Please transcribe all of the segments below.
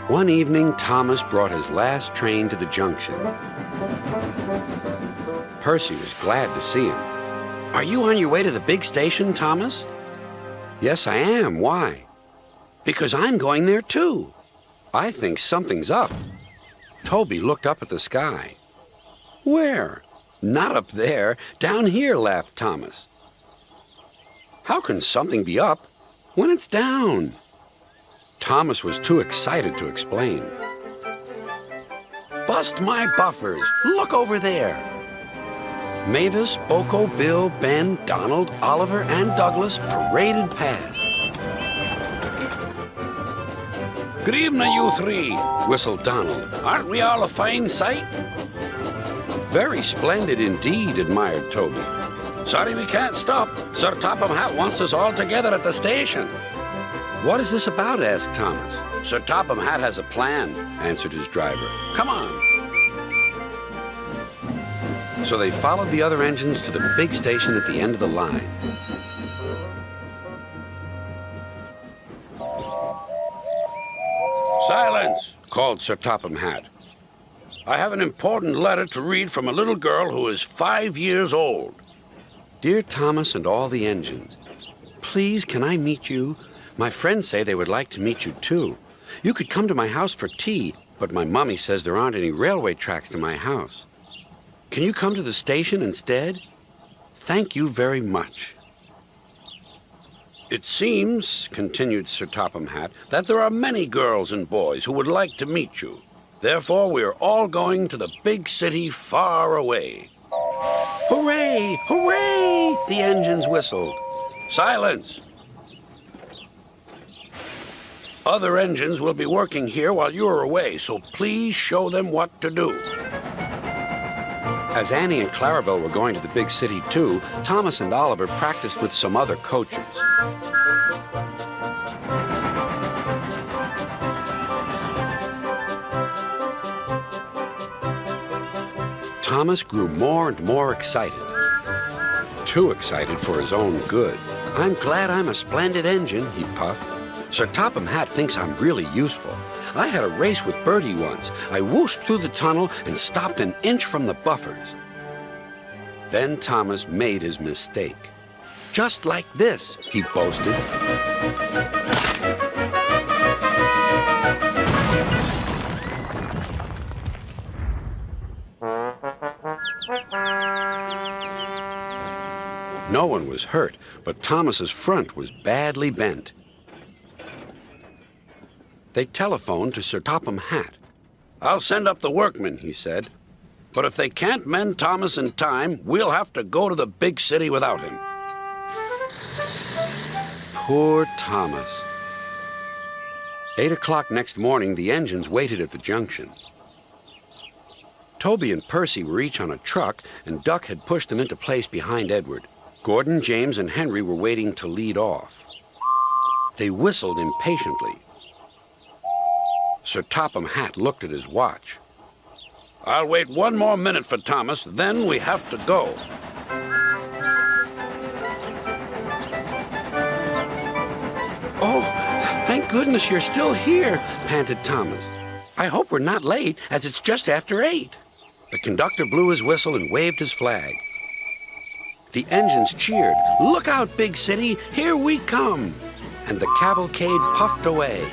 One evening, Thomas brought his last train to the junction. Percy was glad to see him. "Are you on your way to the big station, Thomas?" "Yes, I am. Why?" "Because I'm going there, too. I think something's up." Toby looked up at the sky. "Where?" "Not up there. Down here," laughed Thomas. "How can something be up when it's down?" Thomas was too excited to explain. "Bust my buffers! Look over there!" Mavis, Boko, Bill, Ben, Donald, Oliver, and Douglas paraded past. "Good evening, you three," whistled Donald. "Aren't we all a fine sight?" "Very splendid indeed," admired Toby. "Sorry we can't stop. Sir Topham Hatt wants us all together at the station." "What is this about?" asked Thomas. "Sir Topham Hatt has a plan," answered his driver. "Come on." So they followed the other engines to the big station at the end of the line. "Silence!" called Sir Topham Hatt. "I have an important letter to read from a little girl who is 5 years old." "Dear Thomas and all the engines, please can I meet you? My friends say they would like to meet you too. You could come to my house for tea, but my mummy says there aren't any railway tracks to my house. Can you come to the station instead? Thank you very much." "It seems," continued Sir Topham Hatt, "that there are many girls and boys who would like to meet you. Therefore, we are all going to the big city far away." "Hooray! Hooray!" the engines whistled. "Silence! Other engines will be working here while you are away, so please show them what to do." As Annie and Clarabelle were going to the big city too, Thomas and Oliver practiced with some other coaches. Thomas grew more and more excited. Too excited for his own good. "I'm glad I'm a splendid engine," he puffed. "Sir Topham Hatt thinks I'm really useful. I had a race with Bertie once. I whooshed through the tunnel and stopped an inch from the buffers." Then Thomas made his mistake. "Just like this," he boasted. No one was hurt, but Thomas's front was badly bent. They telephoned to Sir Topham Hatt. "I'll send up the workmen," he said. "But if they can't mend Thomas in time, we'll have to go to the big city without him." Poor Thomas. 8 o'clock next morning, the engines waited at the junction. Toby and Percy were each on a truck, and Duck had pushed them into place behind Edward. Gordon, James, and Henry were waiting to lead off. They whistled impatiently. Sir Topham Hatt looked at his watch. "I'll wait 1 more minute for Thomas, then we have to go." "Oh, thank goodness you're still here," panted Thomas. "I hope we're not late, as it's just after 8. The conductor blew his whistle and waved his flag. The engines cheered. "Look out, big city, here we come!" And the cavalcade puffed away.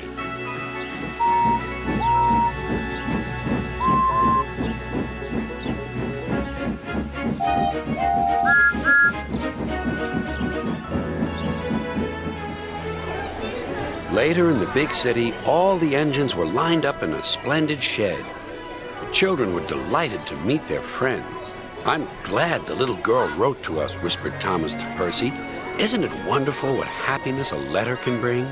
Later in the big city, all the engines were lined up in a splendid shed. The children were delighted to meet their friends. "I'm glad the little girl wrote to us," whispered Thomas to Percy. "Isn't it wonderful what happiness a letter can bring?"